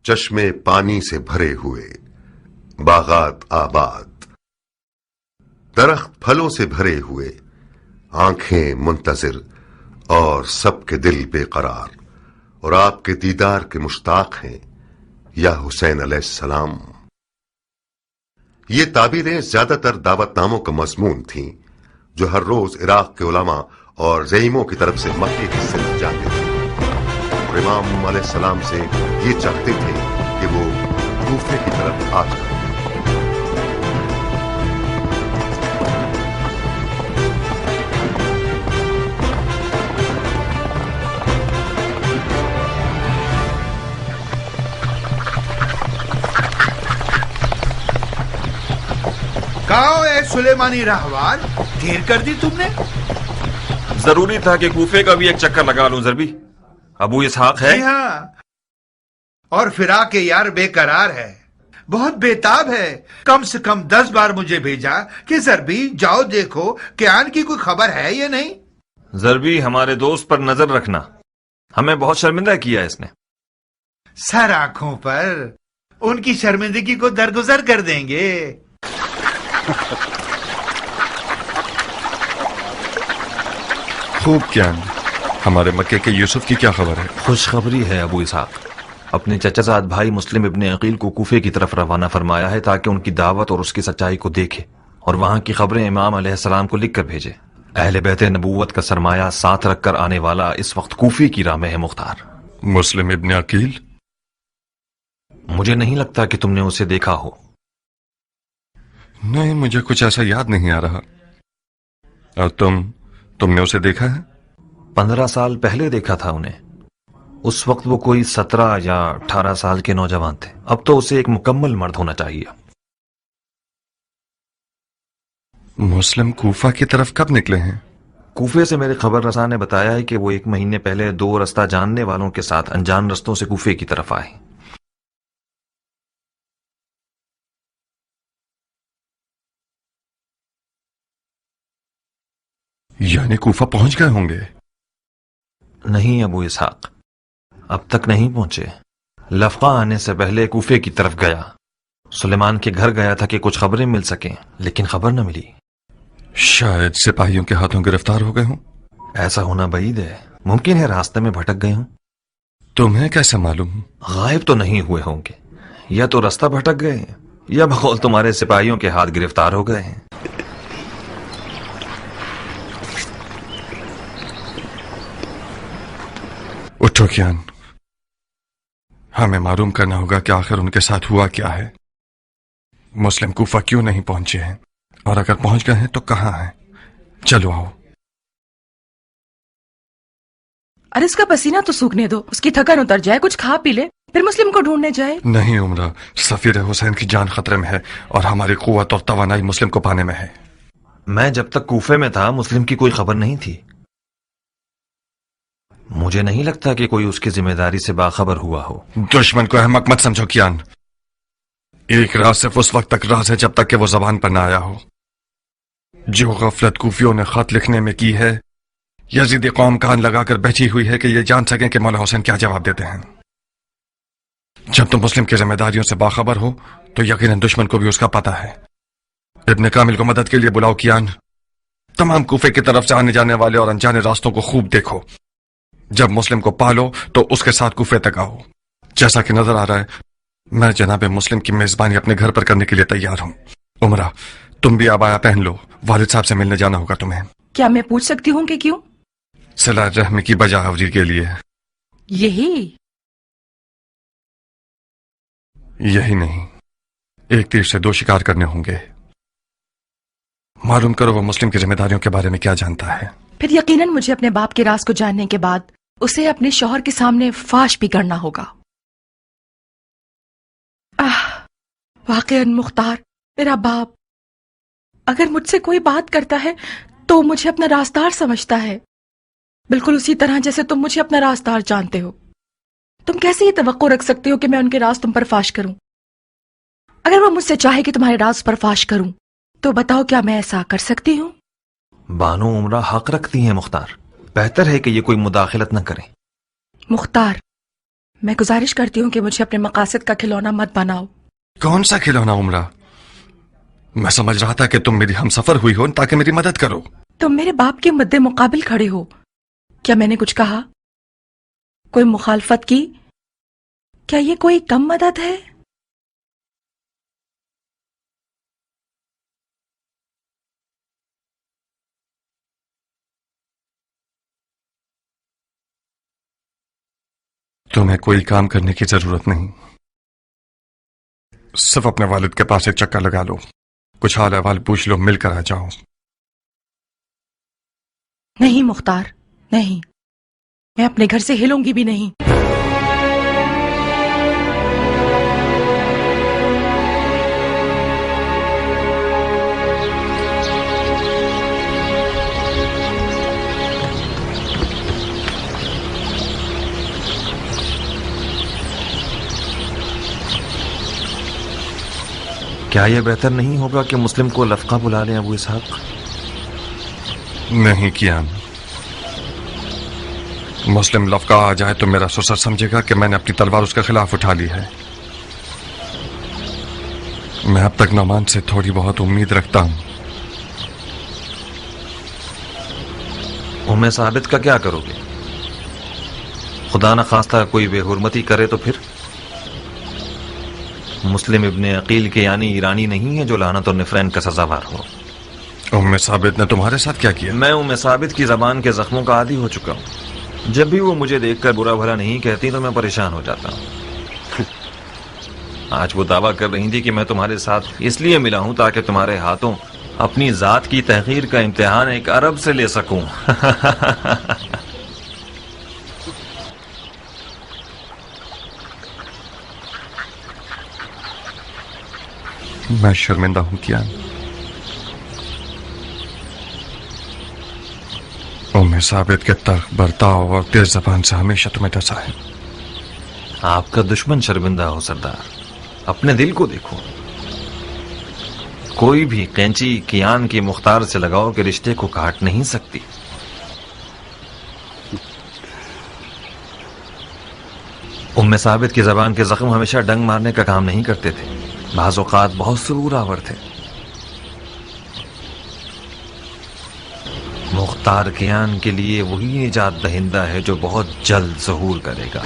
چشمے پانی سے بھرے ہوئے، باغات آباد، درخت پھلوں سے بھرے ہوئے، آنکھیں منتظر اور سب کے دل بے قرار، اور آپ کے دیدار کے مشتاق ہیں یا حسین علیہ السلام۔ یہ تعبیریں زیادہ تر دعوت ناموں کا مضمون تھیں جو ہر روز عراق کے علماء اور زعیموں کی طرف سے مکے کی سمت جاتے تھے، اور امام علیہ السلام سے یہ چاہتے تھے کہ وہ کوفے کی طرف آ جائیں۔ کہاں اے سلیمانی راہوار، دیر کر دی تم نے؟ ضروری تھا کہ کوفے کا بھی ایک چکر لگا لوں ضربی۔ ابو اسحاق ہے؟ جی ہاں، اور فراق یار بے قرار ہے، بہت بےتاب ہے۔ کم سے کم 10 بار مجھے بھیجا کہ ضربی جاؤ دیکھو کہ آن کی کوئی خبر ہے یا نہیں۔ ضربی، ہمارے دوست پر نظر رکھنا، ہمیں بہت شرمندہ کیا اس نے۔ سر آنکھوں پر، ان کی شرمندگی کو درگزر کر دیں گے۔ خوب کیا، ہمارے مکے کے یوسف کی کیا خبر ہے؟ خوشخبری ہے ابو اسحاق، اپنے چچا زاد بھائی مسلم ابن عقیل کو کوفے کی طرف روانہ فرمایا ہے تاکہ ان کی دعوت اور اس کی سچائی کو دیکھے اور وہاں کی خبریں امام علیہ السلام کو لکھ کر بھیجے۔ اہل بیت نبوت کا سرمایہ ساتھ رکھ کر آنے والا اس وقت کوفے کی راہ میں ہے مختار۔ مسلم ابن عقیل؟ مجھے نہیں لگتا کہ تم نے اسے دیکھا ہو۔ نہیں، مجھے کچھ ایسا یاد نہیں آ رہا۔ اور تم نے اسے دیکھا ہے؟ 15 سال پہلے دیکھا تھا انہیں، اس وقت وہ کوئی 17 یا 18 سال کے نوجوان تھے، اب تو اسے ایک مکمل مرد ہونا چاہیے۔ مسلم کوفہ کی طرف کب نکلے ہیں؟ کوفے سے میرے خبر رساں نے بتایا ہے کہ وہ 1 مہینے پہلے 2 رستہ جاننے والوں کے ساتھ انجان رستوں سے کوفے کی طرف آئے۔ یعنی کوفہ پہنچ گئے ہوں گے؟ نہیں ابو اسحاق، اب تک نہیں پہنچے۔ لفقہ آنے سے پہلے کوفے کی طرف گیا، سلیمان کے گھر گیا تھا کہ کچھ خبریں مل سکیں، لیکن خبر نہ ملی۔ شاید سپاہیوں کے ہاتھوں گرفتار ہو گئے ہوں۔ ایسا ہونا بعید ہے، ممکن ہے راستے میں بھٹک گئے ہوں۔ تمہیں کیسے معلوم؟ غائب تو نہیں ہوئے ہوں گے، یا تو رستہ بھٹک گئے ہیں یا بقول تمہارے سپاہیوں کے ہاتھ گرفتار ہو گئے ہیں۔ اٹھو کیان، ہمیں معلوم کرنا ہوگا کہ آخر ان کے ساتھ ہوا کیا ہے۔ مسلم کوفہ کیوں نہیں پہنچے ہیں، اور اگر پہنچ گئے ہیں تو کہاں ہیں؟ چلو آؤ۔ ارے اس کا پسینہ تو سوکھنے دو، اس کی تھکن اتر جائے، کچھ کھا پی لے، پھر مسلم کو ڈھونڈنے جائے۔ نہیں عمرہ، سفیر حسین کی جان خطرے میں ہے اور ہماری قوت اور توانائی مسلم کو پانے میں ہے۔ میں جب تک کوفے میں تھا مسلم کی کوئی خبر نہیں تھی، مجھے نہیں لگتا کہ کوئی اس کی ذمہ داری سے باخبر ہوا ہو۔ دشمن کو احمق مت سمجھو کیان، ایک راز صرف اس وقت تک راز ہے جب تک کہ وہ زبان پر نہ آیا ہو۔ جو غفلت کوفیوں نے خط لکھنے میں کی ہے، یزیدی قوم کان لگا کر بیٹھی ہوئی ہے کہ یہ جان سکیں کہ مولا حسین کیا جواب دیتے ہیں۔ جب تم مسلم کی ذمہ داریوں سے باخبر ہو تو یقیناً دشمن کو بھی اس کا پتہ ہے۔ ابن کامل کو مدد کے لیے بلاؤ کیان، تمام کوفے کی طرف سے آنے جانے والے اور انجانے راستوں کو خوب دیکھو۔ جب مسلم کو پالو تو اس کے ساتھ کوفے تک آؤ۔ جیسا کہ نظر آ رہا ہے میں جناب مسلم کی میزبانی اپنے گھر پر کرنے کے لیے تیار ہوں۔ عمرہ، تم بھی عبایا پہن لو، والد صاحب سے ملنے جانا ہوگا تمہیں۔ کیا میں پوچھ سکتی ہوں کہ کیوں؟ صلہ رحمی کی بجا آوری کے لیے۔ یہی نہیں، ایک تیر سے 2 شکار کرنے ہوں گے۔ معلوم کرو وہ مسلم کی ذمہ داریوں کے بارے میں کیا جانتا ہے۔ پھر یقیناً مجھے اپنے باپ کے راز کو جاننے کے بعد اسے اپنے شوہر کے سامنے فاش بھی کرنا ہوگا۔ واقعاً مختار، میرا باپ اگر مجھ سے کوئی بات کرتا ہے تو مجھے اپنا رازدار سمجھتا ہے، بالکل اسی طرح جیسے تم مجھے اپنا رازدار جانتے ہو۔ تم کیسے یہ توقع رکھ سکتے ہو کہ میں ان کے راز تم پر فاش کروں؟ اگر وہ مجھ سے چاہے کہ تمہارے راز پر فاش کروں تو بتاؤ کیا میں ایسا کر سکتی ہوں؟ بانو عمرہ حق رکھتی ہیں مختار، بہتر ہے کہ یہ کوئی مداخلت نہ کریں۔ مختار، मैं गुजारिश करती हूँ कि मुझे अपने मकासद का खिलौना मत बनाओ। कौन सा खिलौना उमरा? मैं समझ रहा था कि तुम मेरी हमसफर हुई हो ताकि मेरी मदद करो। तुम मेरे बाप के मद्दे मुकाबिल खड़े हो। क्या मैंने कुछ कहा? कोई मुखालफत की? क्या ये कोई कम मदद है? तुम्हें कोई काम करने की जरूरत नहीं, सिर्फ अपने वालिद के पास एक चक्कर लगा लो, कुछ हाल अहवाल पूछ लो, मिलकर आ जाओ। नहीं मुख्तार, नहीं, मैं अपने घर से हिलूंगी भी नहीं। क्या यह बेहतर नहीं होगा कि मुस्लिम को लफका बुला लें अबू इसहाक? नहीं कियान, मुस्लिम लफका आ जाए तो मेरा ससुर समझेगा कि मैंने अपनी तलवार उसके खिलाफ उठा ली है। मैं अब तक नौमान से थोड़ी बहुत उम्मीद रखता हूं। उम्मे साबित का क्या करोगे? खुदा न खास्ता कोई बेहुरमती करे तो फिर? मुस्लिम इब्ने अकील के यानी ईरानी नहीं है जो लानत और निफरैन का सजावार हो। उम्मे साबित ने तुम्हारे साथ क्या किया? मैं उम्मे साबित की जबान के जख्मों का आदी हो चुका हूं। जब भी वो मुझे देखकर बुरा भला नहीं कहती तो मैं परेशान हो जाता हूं। आज वो दावा कर रही थी कि मैं तुम्हारे साथ इसलिए मिला हूं ताकि तुम्हारे हाथों अपनी जात की तहकीर का इम्तिहान एक अरब से ले सकूं। मैं शर्मिंदा हूं कियान। उम्मे साबित के तर्क, बर्ताव और तेज जबान से हमेशा तुम्हें डसा है। आपका दुश्मन शर्मिंदा हो सरदार, अपने दिल को देखो। कोई भी कैंची कियान की मुख्तार से लगाओ के रिश्ते को काट नहीं सकती। उम्मे साबित की जबान के जख्म हमेशा डंग मारने का काम नहीं करते थे, बाज़ औक़ात बहुत सुरूर आवर थे। मुख्तार कियान के लिए वही निजात दहिंदा है जो बहुत जल्द ज़हूर करेगा।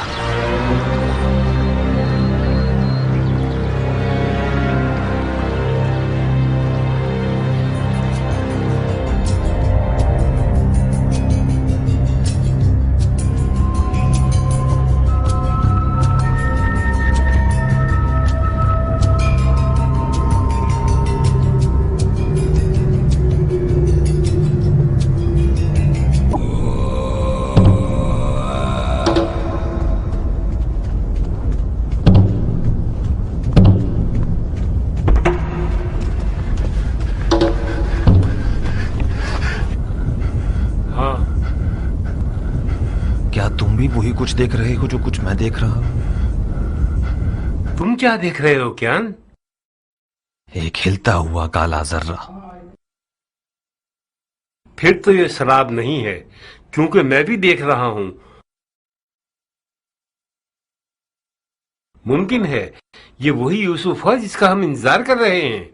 वही कुछ देख रहे हो जो कुछ मैं देख रहा हूं? तुम क्या देख रहे हो कियान? एक हिलता हुआ काला जर्रा। फिर तो ये शराब नहीं है, क्योंकि मैं भी देख रहा हूं। मुमकिन है ये वही यूसुफ है जिसका हम इंतजार कर रहे हैं।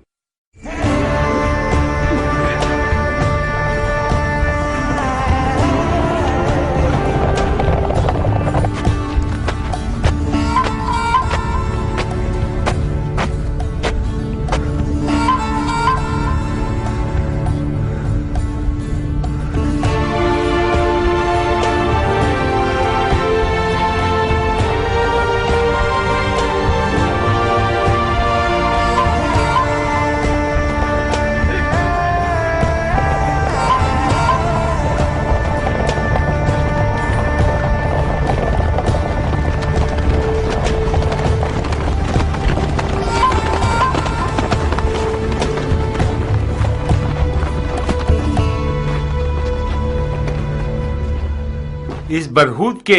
इस बरहूत के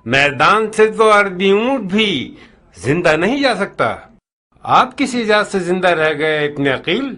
मैदान से तो अर्दी ऊंट भी जिंदा नहीं जा सकता। आप किस इजाजत से जिंदा रह गए इब्ने अकील?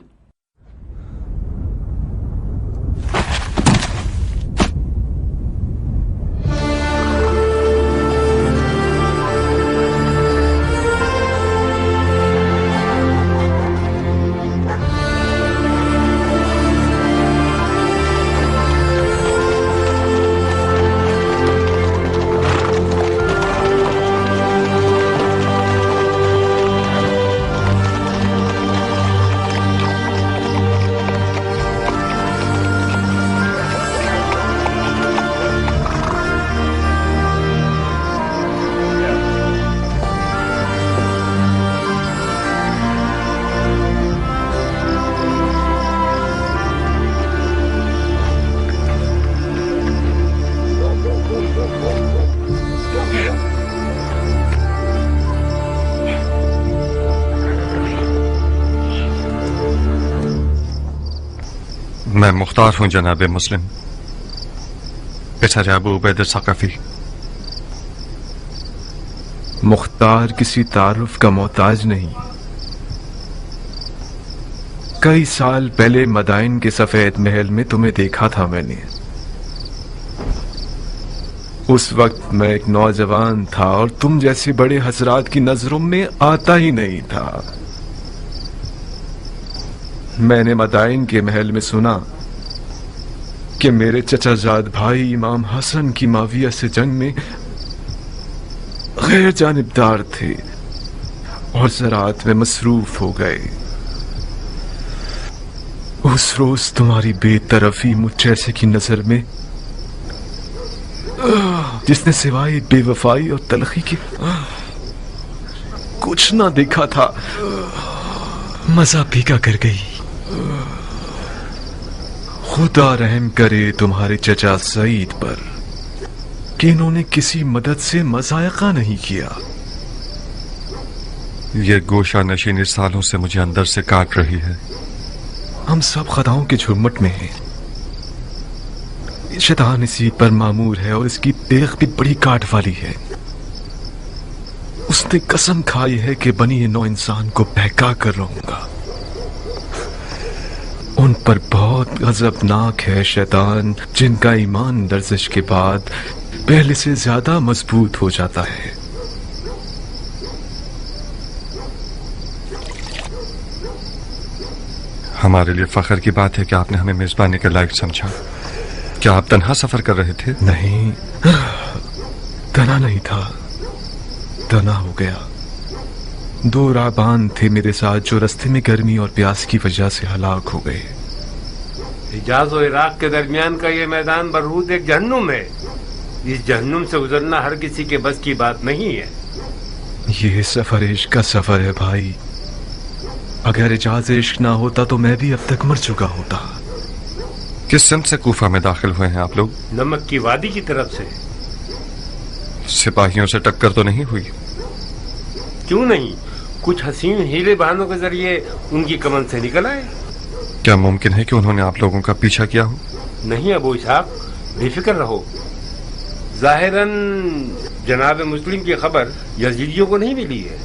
मैं मुख्तार हूं जनाब मुस्लिम, पिता अबू उबैद सक़फ़ी। मुख्तार किसी तारुफ का मोहताज नहीं। कई साल पहले मदाइन के सफेद महल में तुम्हें देखा था मैंने। उस वक्त मैं एक नौजवान था और तुम जैसे बड़े हजरात की नजरों में आता ही नहीं था। मैंने मदाइन के महल में सुना कि मेरे चचाजाद भाई इमाम हसन की माविया से जंग में गैर जानिबदार थे और ज़राअत में मसरूफ हो गए। उस रोज तुम्हारी बेतरफी मुझ जैसे की नजर में, जिसने सिवाय बेवफाई और तलखी के कुछ ना देखा था, मजा फीका कर गई। खुदा रहम करे तुम्हारे चचा सईद पर कि इन्होंने किसी मदद से मजायका नहीं किया। ये गोशा नशीनी सालों से मुझे अंदर से काट रही है। हम सब खदाओं के झुरमुट में हैं। शैतान इसी पर मामूर है और इसकी देख भी बड़ी काट वाली है। उसने कसम खाई है कि बनी नौ इंसान को बहका कर रहूंगा। उन पर बहुत गजबनाक है शैतान, जिनका ईमान लर्जिश के बाद पहले से ज्यादा मजबूत हो जाता है। हमारे लिए फख्र की बात है कि आपने हमें मेजबानी के लायक समझा। क्या आप तन्हा सफर कर रहे थे? नहीं, तना नहीं था, तना हो गया। दो राहबान थे मेरे साथ जो रास्ते में गर्मी और प्यास की वजह से हलाक हो गए। हिजाज और इराक के दरमियान का ये मैदान बरूद एक जहन्नुम है। इस जहन्नुम से गुजरना हर किसी के बस की बात नहीं है। ये सफर इश्क का सफर है भाई। अगर इजाज़ इश्क ना होता तो मैं भी अब तक मर चुका होता। किस सिमत से कूफा में दाखिल हुए हैं आप लोग? नमक की वादी की तरफ से। सिपाहियों से टक्कर तो नहीं हुई? क्यों नहीं, कुछ हसीन हीले बहानों के जरिए उनकी कमन से निकल आए। क्या मुमकिन है कि उन्होंने आप लोगों का पीछा किया हो? नहीं अबू इसहाक, बेफिक्र रहो। जाहिरन जनाब मुस्लिम की खबर यजीदियों को नहीं मिली है।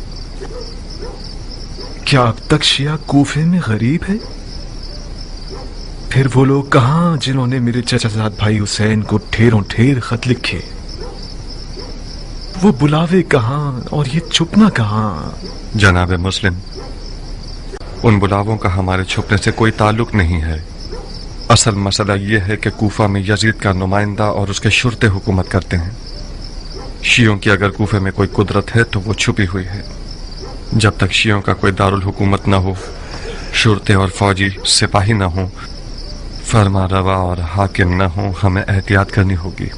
क्या अब तक शिया कूफे में गरीब है? फिर वो लोग कहां जिन्होंने मेरे चचाजाद भाई हुसैन को ढेरों ढेर खत लिखे? वो बुलावे कहां और ये छुपना कहां? जनाब मुस्लिम, उन बुलावों का हमारे छुपने से कोई ताल्लुक नहीं है। असल मसला यह है कि कूफा में यजीद का नुमाइंदा और उसके शुरते हुकूमत करते हैं। शियों की अगर कूफे में कोई कुदरत है तो वो छुपी हुई है। जब तक शियों का कोई दारुल हुकूमत न हो, शुरते और फौजी सिपाही न हो, फरमा रवा और हाकिम न हो, हमें एहतियात करनी होगी।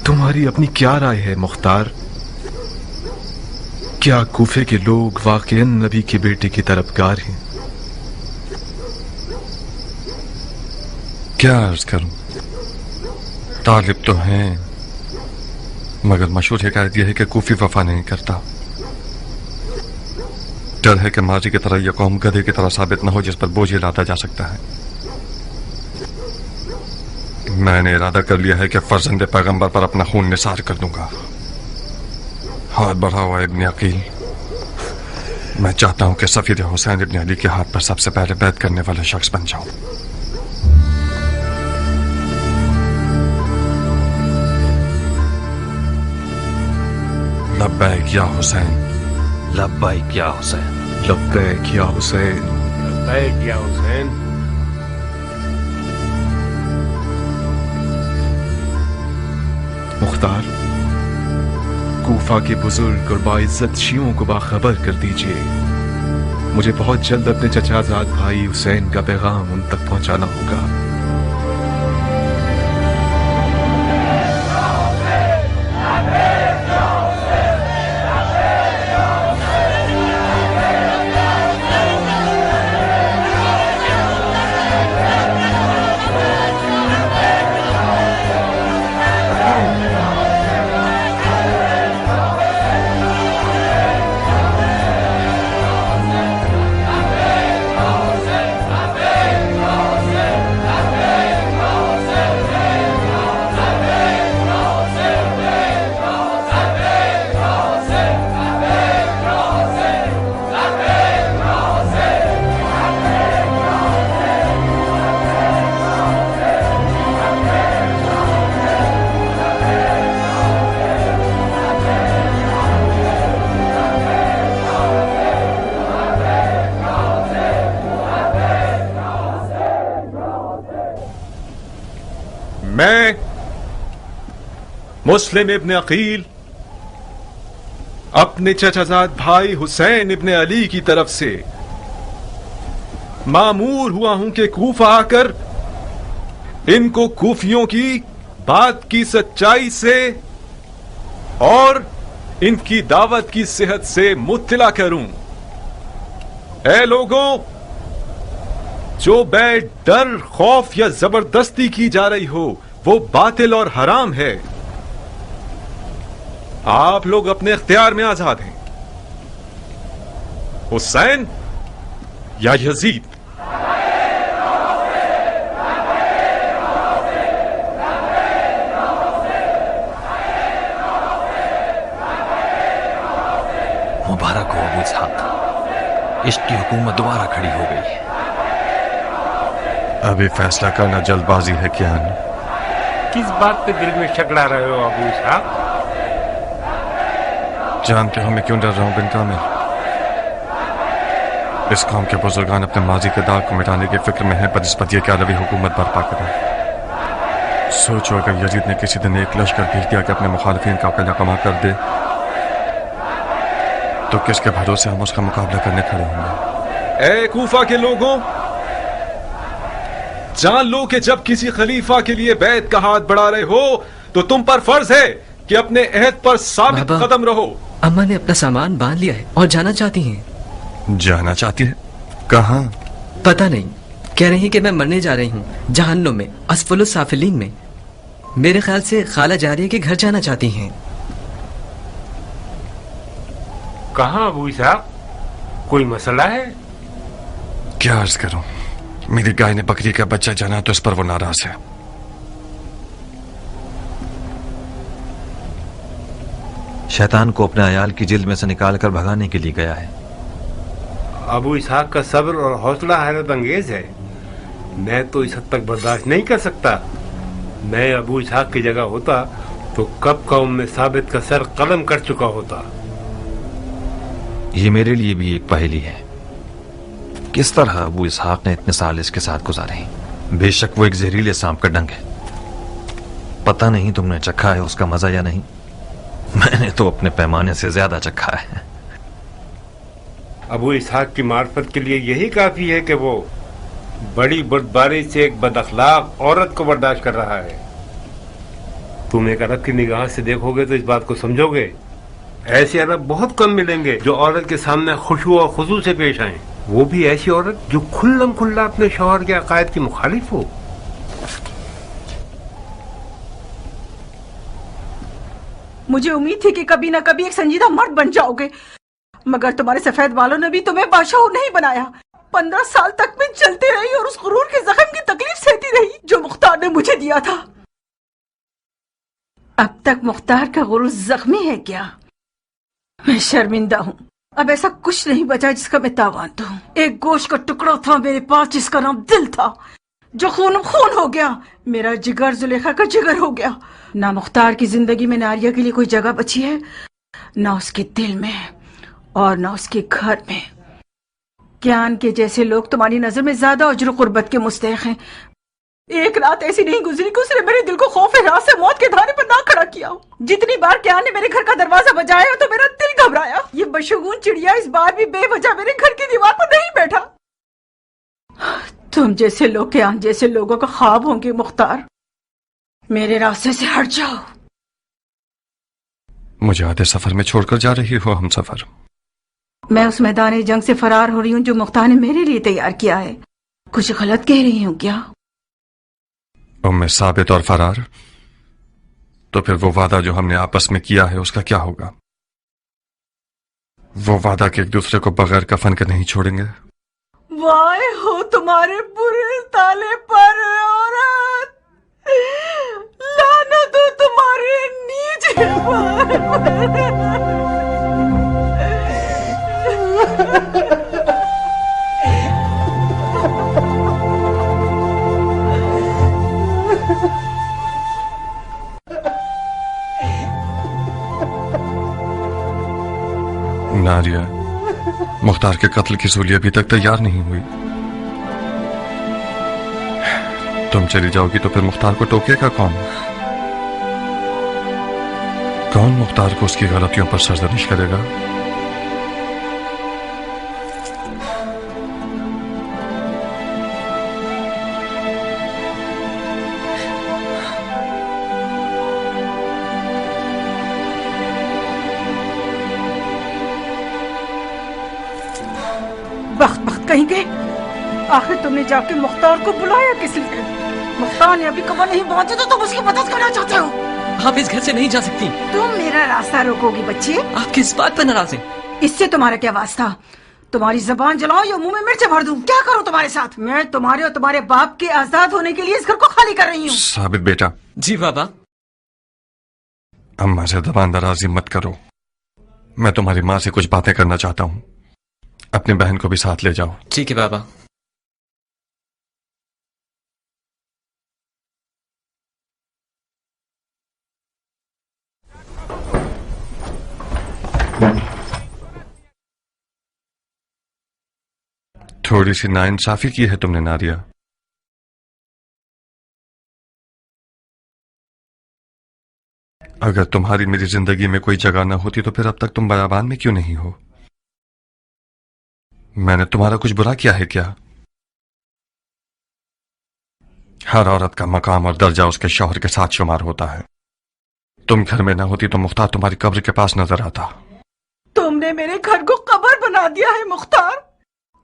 तुम्हारी अपनी क्या राय है मुख्तार? क्या कूफे के लोग वाकईन नबी के बेटे की तरफदार हैं? क्या अर्ज करूं, तालिब तो हैं, मगर मशहूर हिकायत यह है कि कूफी वफा नहीं करता। डर है कि माजी की तरह यह कौम गधे की तरह साबित न हो जिस पर बोझ लादा जा सकता है। मैंने इरादा कर लिया है कि फर्जंद पैगंबर पर अपना खून निसार कर दूंगा। हाथ बढ़ाओ इब्न अकील। मैं चाहता हूं कि सफीर हुसैन इब्न अली के हाथ पर सबसे पहले बैत करने वाला शख्स बन जाऊं। लब्बैक या हुसैन। लब्बैक या हुसैन। लब्बैक या हुसैन। लब्बैक या हुसैन। मुख्तार, कूफा के बुजुर्ग और बाइज्जत शियों को बाखबर कर दीजिए। मुझे बहुत जल्द अपने चचाजाद भाई हुसैन का पैगाम उन तक पहुंचाना होगा। میں مسلم ابن عقیل اپنے چچا زاد بھائی حسین ابن علی کی طرف سے مامور ہوا ہوں کہ کوفہ آ کر ان کو کوفیوں کی بات کی سچائی سے اور ان کی دعوت کی صحت سے مطلع کروں۔ اے لوگوں، جو بیع ڈر، خوف یا زبردستی کی جا رہی ہو وہ باطل اور حرام ہے۔ آپ لوگ اپنے اختیار میں آزاد ہیں، حسین یا یزید۔ مبارک ہو ابو اسحاق، عشق کی حکومت دوبارہ کھڑی ہو گئی ہے۔ ابھی فیصلہ کرنا جلد بازی ہے کیا؟ کس بات پہ دل میں شک لا رہے ہو ابو اسحاق؟ جانتے ہو میں کیوں ڈر رہا ہوں بن کامل؟ اس قوم کے بزرگان اپنے ماضی کے داغ کو مٹانے کی فکر میں ہیں بنسبت یہ کہ عربی حکومت برپا کریں۔ سوچو اگر یزید نے کسی دن ایک لشکر بھیج دیا کہ اپنے مخالفین کا قلعہ کما کر دے تو کس کے بھروسے ہم اس کا مقابلہ کرنے کھڑے ہوں گے؟ اے کوفہ کے لوگوں، جان لو کہ جب کسی خلیفہ کے لیے بیعت کا ہاتھ بڑھا رہے ہو تو تم پر فرض ہے کہ اپنے عہد پر ثابت قدم رہو۔ اما نے اپنا سامان باندھ لیا ہے اور جانا چاہتی ہیں۔ جانا چاہتی ہے؟ کہاں؟ پتہ نہیں، کہہ رہی ہیں کہ میں مرنے جا رہی ہوں جہنم میں، اسفل السافلین میں۔ میرے خیال سے خالہ جاریہ کے گھر جانا چاہتی ہیں۔ کہاں ابو اسحاق؟ کوئی مسئلہ ہے؟ کیا عرض کروں، میری گائے نے بکری کا بچہ جانا تو اس پر وہ ناراض ہے۔ شیطان کو اپنے عیال کی جلد میں سے نکال کر بھگانے کے لیے گیا ہے۔ ابو اسحاق کا صبر اور حوصلہ حیرت انگیز ہے، میں تو اس حد تک برداشت نہیں کر سکتا۔ میں ابو اسحاق کی جگہ ہوتا تو کب کا ام ثابت کا سر قلم کر چکا ہوتا۔ یہ میرے لیے بھی ایک پہیلی ہے، کس طرح ابو اسحاق نے اتنے سال اس کے ساتھ گزارے ہیں۔ بے شک وہ ایک زہریلے سانپ کا ڈنگ ہے، پتہ نہیں تم نے چکھا ہے اس کا مزہ یا نہیں، میں نے تو اپنے پیمانے سے زیادہ چکھا ہے۔ ابو اسحاق کی معرفت کے لیے یہی کافی ہے کہ وہ بڑی بردباری سے ایک بد اخلاق عورت کو برداشت کر رہا ہے۔ تم ایک عرب کی نگاہ سے دیکھو گے تو اس بات کو سمجھو گے۔ ایسے عرب بہت کم ملیں گے جو عورت کے سامنے خشوع اور خضوع سے پیش آئیں، وہ بھی ایسی عورت جو کھلم کھلا اپنے شوہر کے عقائد کی مخالف ہو۔ مجھے امید تھی کہ کبھی نہ کبھی ایک سنجیدہ مرد بن جاؤ گے، مگر تمہارے سفید بالوں نے بھی تمہیں بادشاہ نہیں بنایا۔ 15 سال تک میں چلتی رہی اور اس غرور کے زخم کی تکلیف سہتی رہی جو مختار نے مجھے دیا تھا۔ اب تک مختار کا غرور زخمی ہے کیا؟ میں شرمندہ ہوں، اب ایسا کچھ نہیں بچا جس کا میں تاوان دوں۔ ایک گوشت کا ٹکڑا تھا میرے پاس جس کا نام دل تھا، جو خون خون ہو گیا۔ میرا جگر زلیخا کا جگر ہو گیا۔ نہ مختار کی زندگی میں ناریہ کے لیے کوئی جگہ بچی ہے، نہ اس کے دل میں اور نہ اس کے گھر میں۔ کیان کے جیسے لوگ تمہاری نظر میں زیادہ اجر و قربت کے مستحق ہیں۔ ایک رات ایسی نہیں گزری کہ اس نے میرے دل کو خوف رات سے موت کے دھارے پر نہ کھڑا کیا ہو۔ جتنی بار کیان نے میرے گھر کا دروازہ بجایا تو میرا دل گھبرایا۔ یہ بشگون چڑیا اس بار بھی بے وجہ میرے گھر کی دیوار پر نہیں بیٹھا۔ تم جیسے لوگ کیان جیسے لوگوں کا خواب ہوں گے مختار، میرے راستے سے ہٹ جاؤ۔ مجھے آدھے سفر میں چھوڑ کر جا رہی ہو ہم سفر؟ میں اس میدان جنگ سے فرار ہو رہی ہوں جو مختار نے میرے لیے تیار کیا ہے۔ کچھ غلط کہہ رہی ہوں کیا؟ ام ثابت اور فرار؟ تو پھر وہ وعدہ جو ہم نے آپس میں کیا ہے اس کا کیا ہوگا؟ وہ وعدہ کہ ایک دوسرے کو بغیر کفن کے نہیں چھوڑیں گے؟ وائے ہو تمہارے برے تالے پر عورت، لعنت ہو تمہارے نیچے پر۔ ناریہ، مختار کے قتل کی سولی ابھی تک تیار نہیں ہوئی، तुम चली जाओगी तो फिर मुख्तार को टोकेगा कौन? कौन मुख्तार को उसकी गलतियों पर सरजनिश करेगा? वक्त कहीं गए। आखिर तुमने जाके मुख्तार को बुलाया किस लिए? मुख्तार ने अभी कमर नहीं पहुंचे तो तुम उसकी मदद करना चाहते हो? आप इस घर से नहीं जा सकती। तुम मेरा रास्ता रोकोगी बच्चे? आप किस बात पर नाराज हैं? इससे तुम्हारा क्या वास्ता? तुम्हारी जबान जलाओ या मुंह में मिर्च भर दूं? क्या करूं तुम्हारे साथ? मैं तुम्हारे और तुम्हारे बाप के आजाद होने के लिए इस घर को खाली कर रही हूँ। साबित बेटा। जी बाबा। अम्मा से दबान दराजी मत करो। मैं तुम्हारी माँ से कुछ बातें करना चाहता हूँ। अपनी बहन को भी साथ ले जाओ। ठीक है बाबा। थोड़ी सी नाइंसाफी की है तुमने नारिया। अगर तुम्हारी मेरी जिंदगी में कोई जगह न होती तो फिर अब तक तुम बयाबान में क्यों नहीं हो? मैंने तुम्हारा कुछ बुरा किया है क्या? हर औरत का मकाम और दर्जा उसके शौहर के साथ शुमार होता है। तुम घर में न होती तो मुख्तार तुम्हारी कब्र के पास नजर आता। तुमने मेरे घर को कब्र बना दिया है मुख्तार।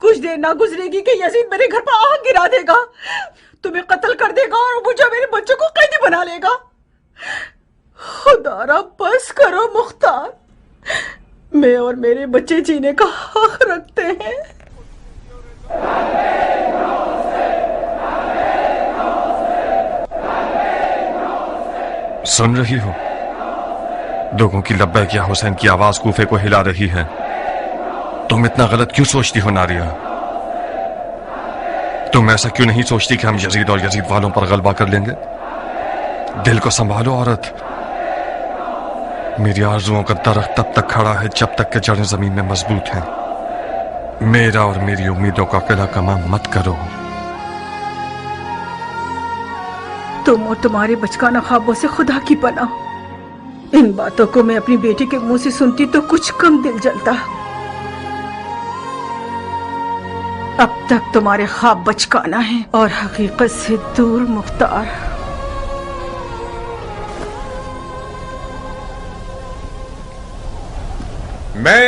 कुछ देर ना गुजरेगी कि यजीद मेरे घर पर आग गिरा देगा, तुम्हें कत्ल कर देगा और मुझे मेरे बच्चों को कैदी बना लेगा। खुदारा बस करो मुख्तार, मैं और मेरे बच्चे जीने का हक रखते हैं। सुन रही हो? लोगों की लब्बैक या हुसैन की आवाज कूफे को हिला रही है। तुम इतना गलत क्यों सोचती हो नारिया? तुम ऐसा क्यों नहीं सोचती कि हम यजीद और यजीद वालों पर गलबा कर लेंगे? दिल को संभालो औरत। मेरी आरजुओं का दरख्त तब तक खड़ा है जब तक कि जड़ें जमीन में मजबूत हैं। मेरा और मेरी उम्मीदों का किला कमा मत करो। तुम और तुम्हारे बचकाना ख्वाबों से खुदा की पनाह। इन बातों को मैं अपनी बेटी के मुंह से सुनती तो कुछ कम दिल जलता। अब तक तुम्हारे ख्वाब बचकाना है और हकीकत से दूर मुख्तार। मैं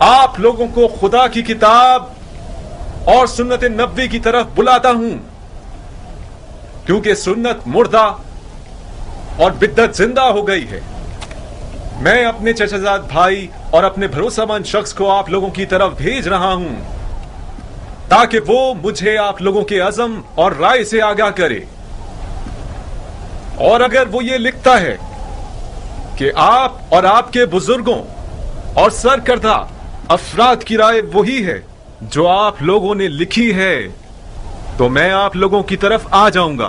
आप लोगों को खुदा की किताब और सुन्नत नबवी की तरफ बुलाता हूं, क्योंकि सुन्नत मुर्दा और बिद्दत जिंदा हो गई है। मैं अपने चचाजाद भाई और अपने भरोसेमंद शख्स को आप लोगों की तरफ भेज रहा हूं ताकि वो मुझे आप लोगों के अज़म और राय से आगाह करे। और अगर वो ये लिखता है कि आप और आपके बुजुर्गों और सरकर्दा अफराद की राय वही है जो आप लोगों ने लिखी है, तो मैं आप लोगों की तरफ आ जाऊंगा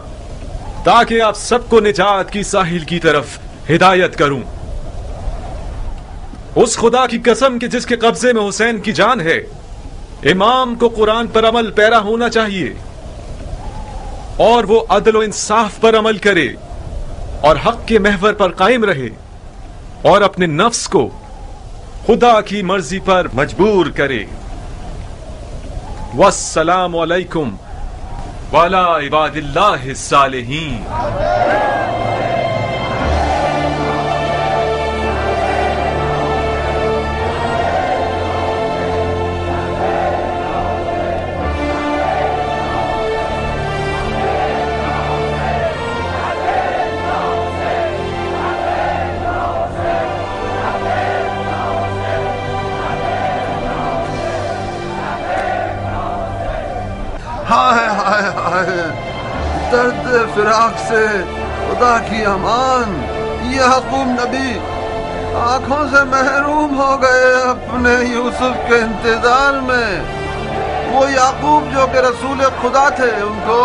ताकि आप सबको निजात की साहिल की तरफ हिदायत करूं। उस खुदा की कसम कि जिसके कब्जे में हुसैन की जान है, इमाम को कुरान पर अमल पैरा होना चाहिए और वो अदल व इंसाफ पर अमल करे और हक के महवर पर कायम रहे और अपने नफ्स को खुदा की मर्जी पर मजबूर करे। वस्सलामु अलैकुम वाला इबादिल्लाहि सालिहीन। हाय हाय हाय, दर्द फिराक से खुदा की अमान। याकूब नबी आंखों से महरूम हो गए अपने यूसुफ के इंतजार में। वो याकूब जो कि रसूल खुदा थे, उनको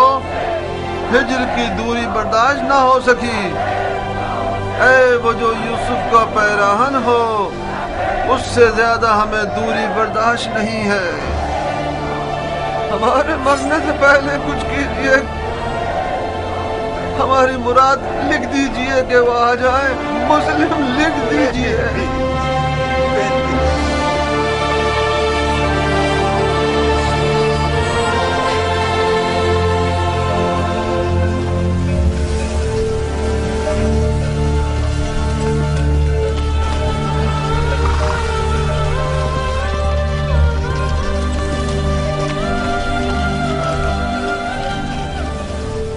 हिजर की दूरी बर्दाश्त ना हो सकी। ऐ वो जो यूसुफ का पैराहन हो, उससे ज्यादा हमें दूरी बर्दाश्त नहीं है। ہمارے مرنے سے پہلے کچھ کیجیے، ہماری مراد لکھ دیجیے کہ وہ آ جائیں، مسلم لکھ دیجیے۔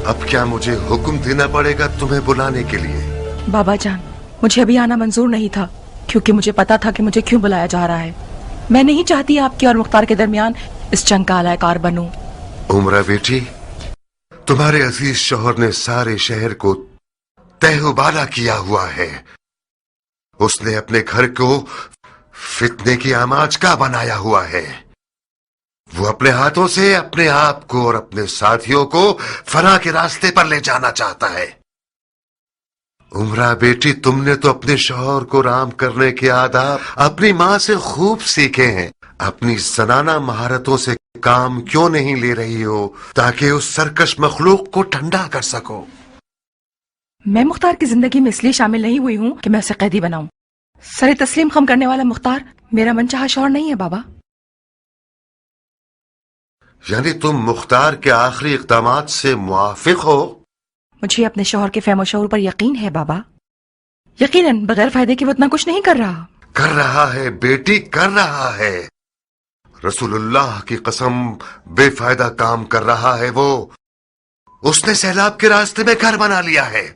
اب کیا مجھے حکم دینا پڑے گا تمہیں بلانے کے لیے؟ بابا جان، مجھے ابھی آنا منظور نہیں تھا، کیونکہ مجھے پتا تھا کہ مجھے کیوں بلایا جا رہا ہے۔ میں نہیں چاہتی آپ کے اور مختار کے درمیان اس جنگ کا اعلی کار بنوں۔ عمرہ بیٹی، تمہارے عزیز شوہر نے سارے شہر کو تہو بالا کیا ہوا ہے۔ اس نے اپنے گھر کو فتنے کی آماج کا بنایا ہوا ہے۔ وہ اپنے ہاتھوں سے اپنے آپ کو اور اپنے ساتھیوں کو فنا کے راستے پر لے جانا چاہتا ہے۔ عمرہ بیٹی، تم نے تو اپنے شوہر کو رام کرنے کے آداب اپنی ماں سے خوب سیکھے ہیں۔ اپنی زنانہ مہارتوں سے کام کیوں نہیں لے رہی ہو تاکہ اس سرکش مخلوق کو ٹھنڈا کر سکو؟ میں مختار کی زندگی میں اس لیے شامل نہیں ہوئی ہوں کہ میں اسے قیدی بناؤں۔ سر تسلیم خم کرنے والا مختار میرا منچاہا شوہر نہیں ہے بابا۔ یعنی تم مختار کے آخری اقدامات سے موافق ہو؟ مجھے اپنے شوہر کے فہم و شعور پر یقین ہے بابا، یقیناً بغیر فائدے کے وہ اتنا کچھ نہیں کر رہا۔ کر رہا ہے بیٹی، کر رہا ہے۔ رسول اللہ کی قسم، بے فائدہ کام کر رہا ہے وہ۔ اس نے سیلاب کے راستے میں گھر بنا لیا ہے۔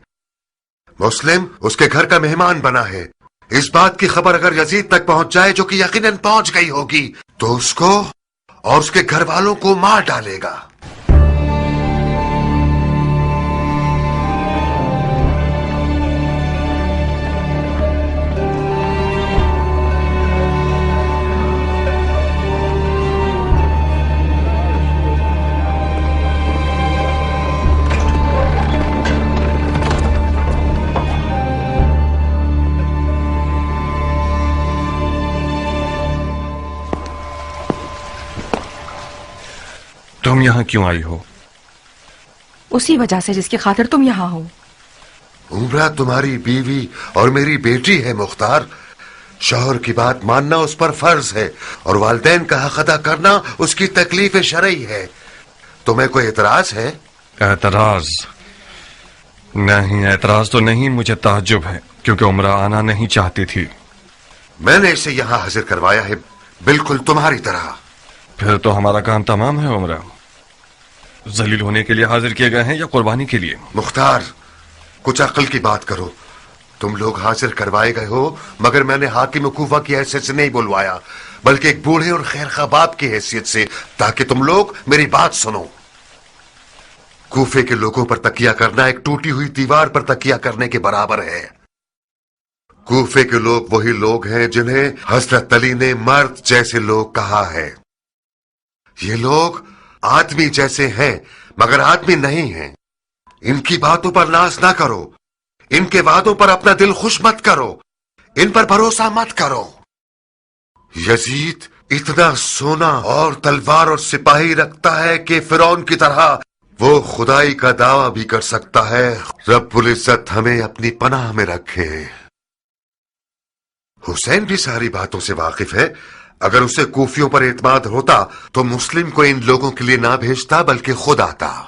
مسلم اس کے گھر کا مہمان بنا ہے۔ اس بات کی خبر اگر یزید تک پہنچ جائے، جو کہ یقیناً پہنچ گئی ہوگی، تو اس کو اور اس کے گھر والوں کو مار ڈالے گا۔ تم یہاں کیوں آئی ہو؟ اسی وجہ سے جس کی خاطر تم یہاں ہو۔ عمرہ تمہاری بیوی اور میری بیٹی ہے مختار۔ شوہر کی بات ماننا اس پر فرض ہے اور والدین کا حق ادا کرنا اس کی تکلیف شرعی ہے۔ تمہیں کوئی اعتراض ہے؟ اعتراض نہیں، اعتراض تو نہیں، مجھے تعجب ہے کیونکہ عمرہ آنا نہیں چاہتی تھی۔ میں نے اسے یہاں حاضر کروایا ہے بالکل تمہاری طرح۔ پھر تو ہمارا کام تمام ہے۔ عمرہ ذلیل ہونے کے لیے حاضر کیے گئے ہیں یا قربانی کے لیے؟ مختار، کچھ عقل کی بات کرو۔ تم لوگ حاضر کوائے گئے ہو، مگر میں نے حاکم کوفہ کی حیثیت سے نہیں بلوایا، بلکہ ایک بوڑھے اور خیر خواہ باپ کی حیثیت سے، تاکہ تم لوگ میری بات سنو۔ کوفے کے لوگوں پر تکیہ کرنا ایک ٹوٹی ہوئی دیوار پر تکیہ کرنے کے برابر ہے۔ کوفے کے لوگ وہی لوگ ہیں جنہیں حضرت علی نے مرد جیسے لوگ کہا ہے۔ یہ لوگ آدمی جیسے ہیں مگر آدمی نہیں ہیں۔ ان کی باتوں پر ناز نہ کرو، ان کے وعدوں پر اپنا دل خوش مت کرو، ان پر بھروسہ مت کرو۔ یزید اتنا سونا اور تلوار اور سپاہی رکھتا ہے کہ فرعون کی طرح وہ خدائی کا دعویٰ بھی کر سکتا ہے۔ رب العزت ہمیں اپنی پناہ میں رکھے۔ حسین بھی ساری باتوں سے واقف ہے۔ اگر اسے کوفیوں پر اعتماد ہوتا تو مسلم کو ان لوگوں کے لیے نہ بھیجتا بلکہ خود آتا۔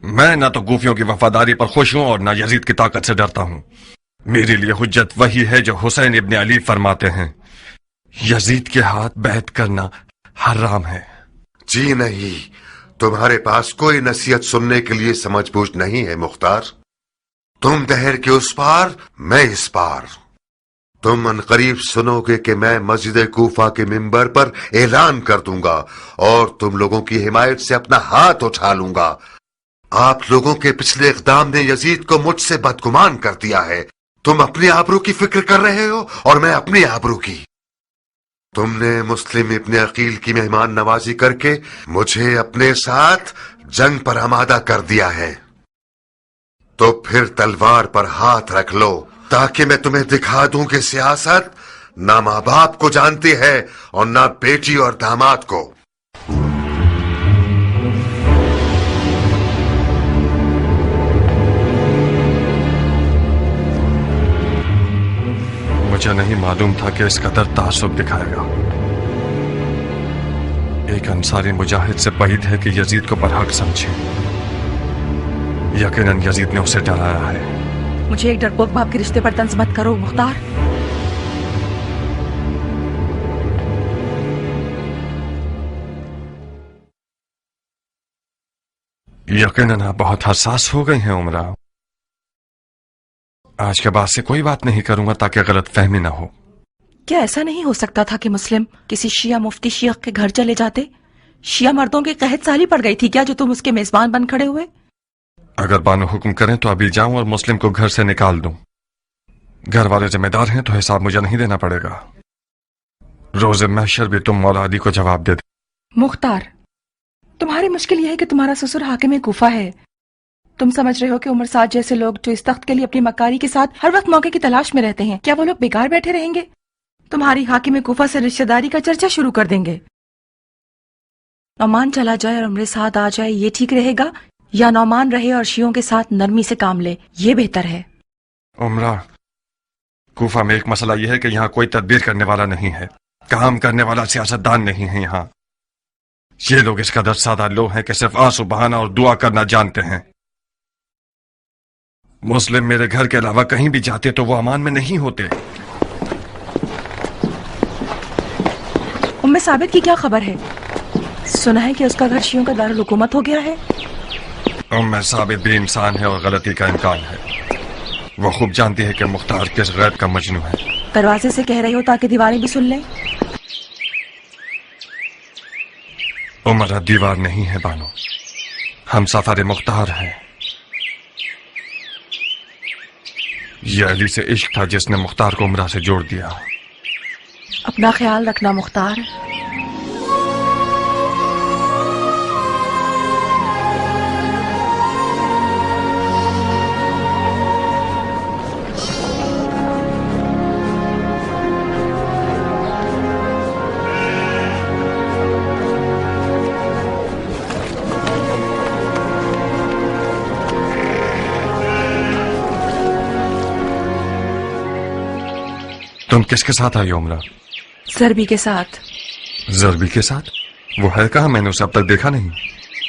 میں نہ تو کوفیوں کی وفاداری پر خوش ہوں اور نہ یزید کی طاقت سے ڈرتا ہوں۔ میرے لیے حجت وہی ہے جو حسین ابن علی فرماتے ہیں، یزید کے ہاتھ بیعت کرنا حرام ہے۔ جی نہیں، تمہارے پاس کوئی نصیحت سننے کے لیے سمجھ بوجھ نہیں ہے مختار۔ تم دہر کے اس پار، میں اس پار۔ تم ان قریب سنو گے کہ میں مسجد کوفہ کے منبر پر اعلان کر دوں گا اور تم لوگوں کی حمایت سے اپنا ہاتھ اٹھا لوں گا۔ آپ لوگوں کے پچھلے اقدام نے یزید کو مجھ سے بدگمان کر دیا ہے۔ تم اپنی آبرو کی فکر کر رہے ہو اور میں اپنی آبرو کی۔ تم نے مسلم ابن عقیل کی مہمان نوازی کر کے مجھے اپنے ساتھ جنگ پر آمادہ کر دیا ہے، تو پھر تلوار پر ہاتھ رکھ لو تاکہ میں تمہیں دکھا دوں کہ سیاست نہ ماں باپ کو جانتی ہے اور نہ بیٹی اور داماد کو۔ मुझे नहीं मालूम था कि इस कदर तासुब दिखाएगा। एक अंसारी मुजाहिद से बाइद है कि यजीद को बरहक समझे। यकीनन यजीद ने उसे डराया है। मुझे एक डरपोक बाप के रिश्ते पर तंज मत करो मुख्तार। यकीनन आप बहुत हसास हो गई हैं उमरा। आज के बाद से कोई बात नहीं करूंगा ताकि गलत फहमी ना हो। क्या ऐसा नहीं हो सकता था कि मुस्लिम किसी शिया मुफ्ती शिया के घर चले जाते? शिया मर्दों की कहत साली पड़ गई थी क्या जो तुम उसके मेजबान बन खड़े हुए? अगर बानो हुक्म करें तो अभी जाऊं और मुस्लिम को घर से निकाल दूं। घर वाले जिम्मेदार हैं तो हिसाब मुझे नहीं देना पड़ेगा। रोज़े महशर भी तुम मौला अली को जवाब दे दे। मुख्तार, तुम्हारी मुश्किल यह है कि तुम्हारा ससुर हाकिम कूफा है। तुम समझ रहे हो कि उमर साद जैसे लोग जो इस तख्त के लिए अपनी मक्कारी के साथ हर वक्त मौके की तलाश में रहते हैं, क्या वो लोग बेकार बैठे रहेंगे? तुम्हारी हाकिम कूफा से रिश्तेदारी का चर्चा शुरू कर देंगे। नौमान चला जाए और उमर साद आ जाए, ये ठीक रहेगा या नौमान रहे और शियों के साथ नरमी से काम ले, ये बेहतर है? उमरा, कूफा में एक मसला यह है कि यहाँ कोई तदबीर करने वाला नहीं है, काम करने वाला सियासतदान नहीं है। यहाँ ये लोग इस कदर सादा लोग हैं कि सिर्फ आंसू बहाना और दुआ करना जानते हैं। मुस्लिम मेरे घर के अलावा कहीं भी जाते तो वो अमान में नहीं होते। उम्मे साबित की क्या खबर है? सुना है कि उसका घर शियों का दारुल हुकूमत हो गया है। उम्मे साबित भी इंसान है और गलती का इम्कान है। वो खूब जानती है कि मुख्तार किस गैर का मजनू है। दरवाजे से कह रही हो ताकि दीवारें भी सुन लें। उमरा दीवार नहीं है बानो, हम सफार मुख्तार हैं। ये अली से इश्क था जिसने मुख्तार को उमरा से जोड़ दिया। अपना ख्याल रखना मुख्तार। तुम किसके साथ आई हो उमरा? जरबी के साथ। जरबी के साथ? वो है कहाँ? मैंने उसे अब तक देखा नहीं।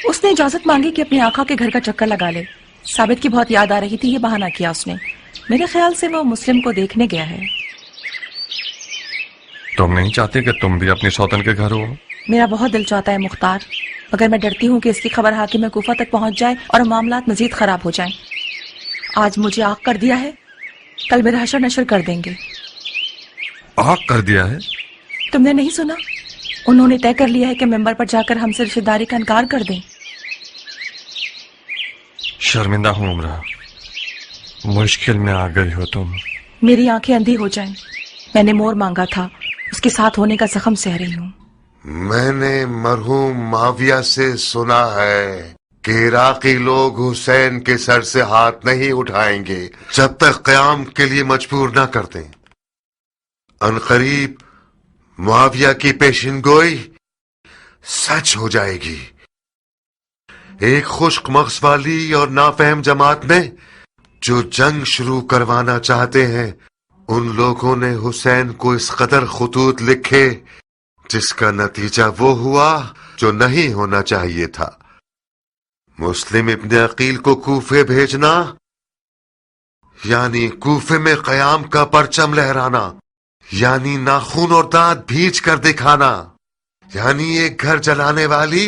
उसने इजाजत मांगी कि अपनी आका के घर का चक्कर लगा ले। साबित की बहुत याद आ रही थी, ये बहाना किया उसने। मेरे ख्याल से वो मुस्लिम को देखने गया है। तुम नहीं चाहते कि तुम भी अपनी सौतन के घर हो? मेरा बहुत दिल चाहता है मुख्तार, मगर मैं डरती हूँ कि इसकी खबर हाकिम कूफा तक पहुंच जाए और मामलात मजीद खराब हो जाएं। आज मुझे आग कर दिया है, कल मेरा हशर नशर कर देंगे। आग कर दिया है? तुमने नहीं सुना? उन्होंने तय कर लिया है कि मेंबर पर जाकर हमसे रिश्तेदारी का इनकार कर दें। शर्मिंदा हूँ उमरा, मुश्किल में आ गई हो तुम। मेरी आंखें अंधी हो जाएं। मैंने मोर मांगा था, उसके साथ होने का जख्म सह रही हूँ। मैंने मरहूम माविया से सुना है कि इराकी लोग हुसैन के सर से हाथ नहीं उठाएंगे जब तक क़याम के लिए मजबूर न कर दें। अनकरीब मुआविया की पेशिनगोई सच हो जाएगी। एक खुश्क मग़ज़ वाली और नाफहम जमात ने जो जंग शुरू करवाना चाहते हैं, उन लोगों ने हुसैन को इस कदर खुतूत लिखे जिसका नतीजा वो हुआ जो नहीं होना चाहिए था। मुस्लिम इब्न अकील को कूफे भेजना यानी कूफे में क़याम का परचम लहराना, यानी नाखून और दांत भींच कर दिखाना, यानी एक घर जलाने वाली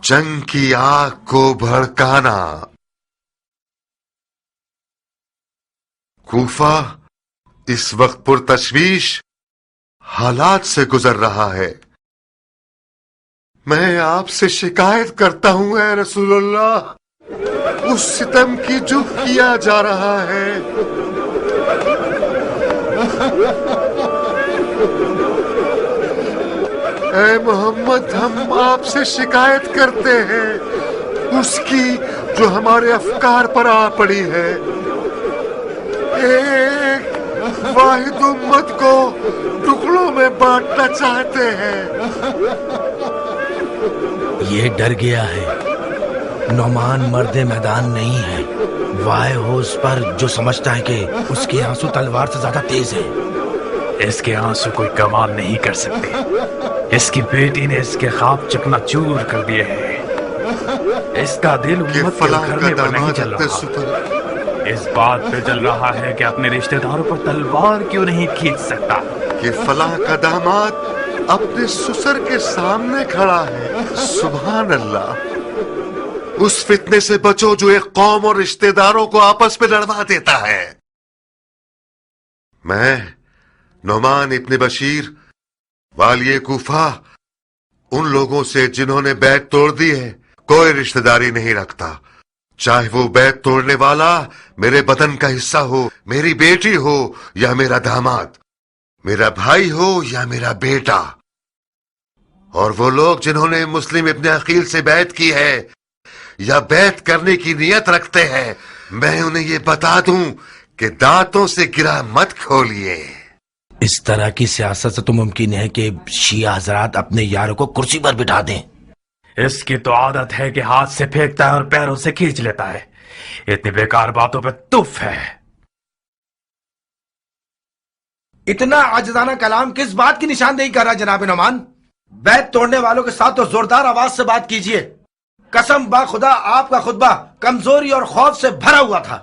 जंग की आग को भड़काना। कूफा इस वक्त पुरतशवीश हालात से गुजर रहा है। मैं आपसे शिकायत करता हूं ऐ रसूलुल्लाह, उस सितम की जो किया जा रहा है। ऐ मोहम्मद, हम आपसे शिकायत करते हैं उसकी जो हमारे अफकार पर आ पड़ी है। एक वाहिद उम्मत को टुकड़ों में बांटना चाहते हैं। ये डर गया है। नौमान मर्दे मैदान नहीं है। वाय हो उस पर जो समझता है कि उसके आंसू तलवार से ज्यादा तेज है। اس کے آنسو کوئی کمال نہیں کر سکتے. اس کی بیٹی نے اس کے خواب چکنا چور کر دیے ہیں. اس کا دل امت کے گھرنے پر نہیں چل رہا. اس بات پہ چل رہا ہے کہ اپنے رشتہ داروں پر تلوار کیوں نہیں کھینچ سکتا. کہ فلاں کا داماد اپنے سسر کے سامنے کھڑا ہے. سبحان اللہ. اس فتنے سے بچو جو ایک قوم اور رشتہ داروں کو آپس میں لڑوا دیتا ہے. میں نعمان ابن بشیر والی کوفہ ان لوگوں سے جنہوں نے بیعت توڑ دی ہے کوئی رشتہ داری نہیں رکھتا. چاہے وہ بیعت توڑنے والا میرے بدن کا حصہ ہو، میری بیٹی ہو یا میرا داماد، میرا بھائی ہو یا میرا بیٹا. اور وہ لوگ جنہوں نے مسلم ابن عقیل سے بیعت کی ہے یا بیعت کرنے کی نیت رکھتے ہیں، میں انہیں یہ بتا دوں کہ دانتوں سے گرا مت کھولیے. اس طرح کی سیاست سے تو ممکن ہے کہ شیعہ حضرات اپنے یاروں کو کرسی پر بٹھا دیں. اس کی تو عادت ہے کہ ہاتھ سے پھینکتا ہے اور پیروں سے کھینچ لیتا ہے. اتنی بیکار باتوں پہ تف ہے. اتنا عاجزانہ کلام کس بات کی نشاندہی کر رہا جناب نعمان؟ بیعت توڑنے والوں کے ساتھ تو زوردار آواز سے بات کیجئے. قسم با خدا آپ کا خطبہ کمزوری اور خوف سے بھرا ہوا تھا.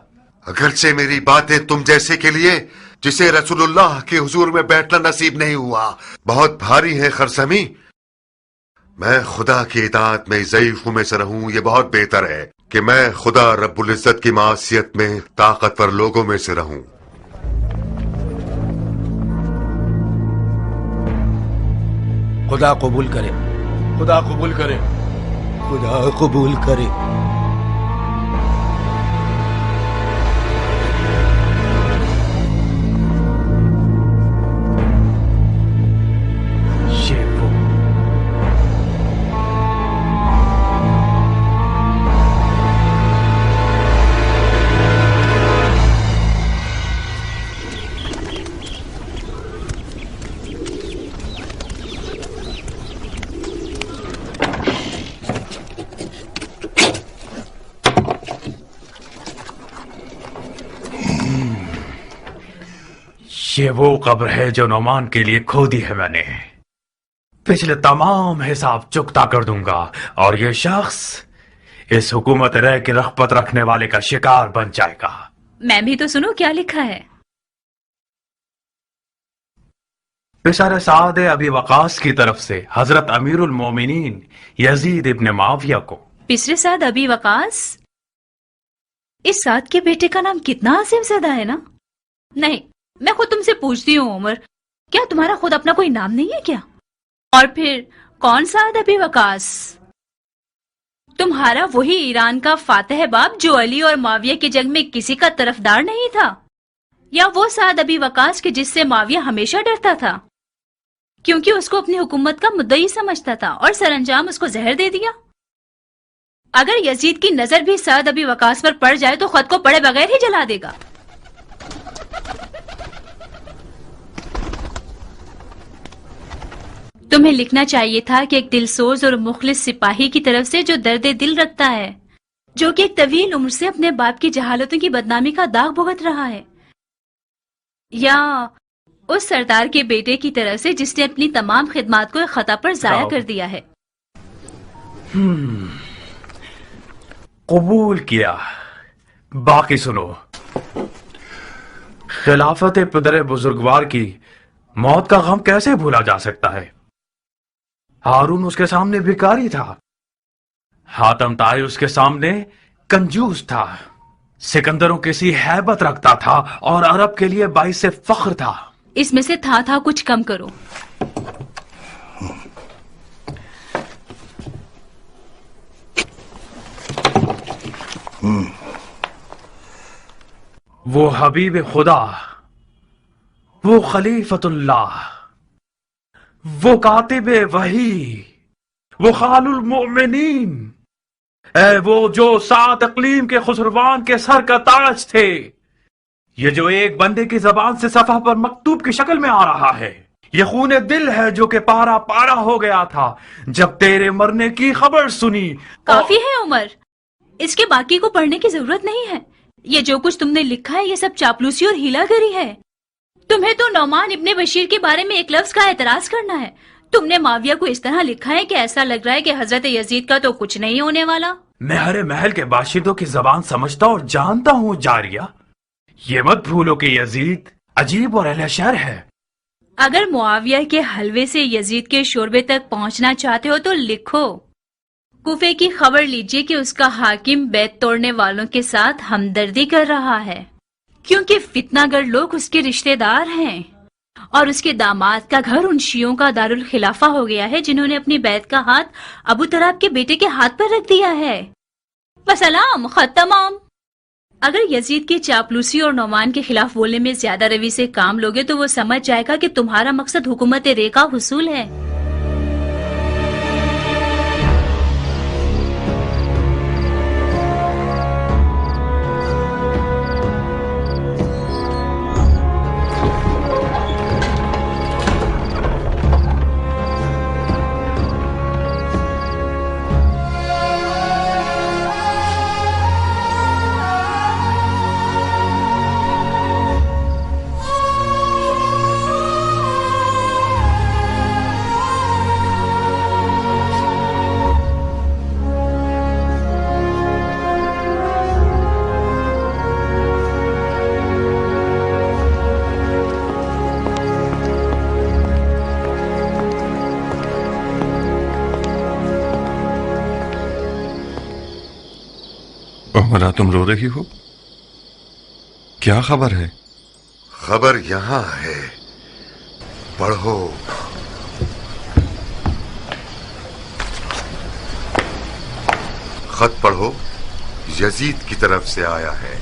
اگرچہ میری باتیں تم جیسے کے لیے جسے رسول اللہ کے حضور میں بیٹھنا نصیب نہیں ہوا بہت بھاری ہے خرسمی. میں خدا کی اطاعت میں ضعیفوں میں سے رہوں، یہ بہت بہتر ہے کہ میں خدا رب العزت کی معصیت میں طاقتور لوگوں میں سے رہوں. خدا قبول کرے، خدا قبول کرے، خدا قبول کرے. یہ وہ قبر ہے جو نعمان کے لیے کھودی ہے میں نے. پچھلے تمام حساب چکتا کر دوں گا اور یہ شخص اس حکومت رہ کی رغبت رکھنے والے کا شکار بن جائے گا. میں بھی تو سنو کیا لکھا ہے. بشار سعد ابی وقاص کی طرف سے حضرت امیر المومنین یزید ابن معاویہ کو. پسر سعد ابی وقاص؟ اس سعد کے بیٹے کا نام کتنا عظیم زدہ ہے نا. نہیں، میں خود تم سے پوچھتی ہوں عمر، کیا تمہارا خود اپنا کوئی نام نہیں ہے کیا؟ اور پھر کون سعد ابی وقاص؟ تمہارا وہی ایران کا فاتح باب جو علی اور معاویہ کی جنگ میں کسی کا طرفدار نہیں تھا، یا وہ سعد ابی وقاص کے جس سے معاویہ ہمیشہ ڈرتا تھا کیونکہ اس کو اپنی حکومت کا مدعی سمجھتا تھا اور سر انجام اس کو زہر دے دیا؟ اگر یزید کی نظر بھی سعد ابی وقاص پر پڑ جائے تو خود کو پڑے بغیر ہی جلا دے گا. تمہیں لکھنا چاہیے تھا کہ ایک دلسوز اور مخلص سپاہی کی طرف سے جو درد دل رکھتا ہے، جو کہ ایک طویل عمر سے اپنے باپ کی جہالتوں کی بدنامی کا داغ بھگت رہا ہے، یا اس سردار کے بیٹے کی طرف سے جس نے اپنی تمام خدمات کو ایک خطا پر ضائع کر دیا ہے. قبول کیا. باقی سنو. خلافت پدر بزرگوار کی موت کا غم کیسے بھولا جا سکتا ہے؟ ہارون اس کے سامنے بھکاری تھا، حاتم طائی اس کے سامنے کنجوس تھا، سکندروں کسی ہیبت رکھتا تھا اور عرب کے لیے باعث فخر تھا. اس میں سے تھا کچھ کم کرو. وہ حبیب خدا، وہ خلیفت اللہ، وہ کاتب وحی، وہ خال المؤمنین، اے وہ جو 7 اقلیم کے خسروان کے سر کا تاج تھے. یہ جو ایک بندے کی زبان سے صفحہ پر مکتوب کی شکل میں آ رہا ہے، یہ خون دل ہے جو کہ پارا پارا ہو گیا تھا جب تیرے مرنے کی خبر سنی. کافی ہے عمر، اس کے باقی کو پڑھنے کی ضرورت نہیں ہے. یہ جو کچھ تم نے لکھا ہے یہ سب چاپلوسی اور ہیلا گری ہے. तुम्हें तो नौमान इब्ने बशीर के बारे में एक लफ्ज का एतराज करना है। तुमने माविया को इस तरह लिखा है कि ऐसा लग रहा है कि हजरत यजीद का तो कुछ नहीं होने वाला। मैं हरे महल के बाशिंदों की जबान समझता और जानता हूँ जारिया। ये मत भूलो कि यजीद अजीब और अहले शर है। अगर मुआविया के हलवे से यजीद के शोरबे तक पहुंचना चाहते हो तो लिखो, कूफे की खबर लीजिए कि उसका हाकिम बैत तोड़ने वालों के साथ हमदर्दी कर रहा है, क्योंकि फितनागर लोग उसके रिश्तेदार हैं और उसके दामाद का घर उन शियों का दारुल खिलाफा हो गया है जिन्होंने अपनी बैत का हाथ अबू तराब के बेटे के हाथ पर रख दिया है। वसलाम, खत तमाम। अगर यजीद की चापलूसी और नौमान के खिलाफ बोलने में ज्यादा रवि से काम लोगे तो वो समझ जाएगा कि तुम्हारा मकसद हुकूमत रे का हुसूल है। उमरा, तुम रो रही हो? क्या खबर है? खबर यहाँ है, पढ़ो। खत पढ़ो, यजीद की तरफ से आया है।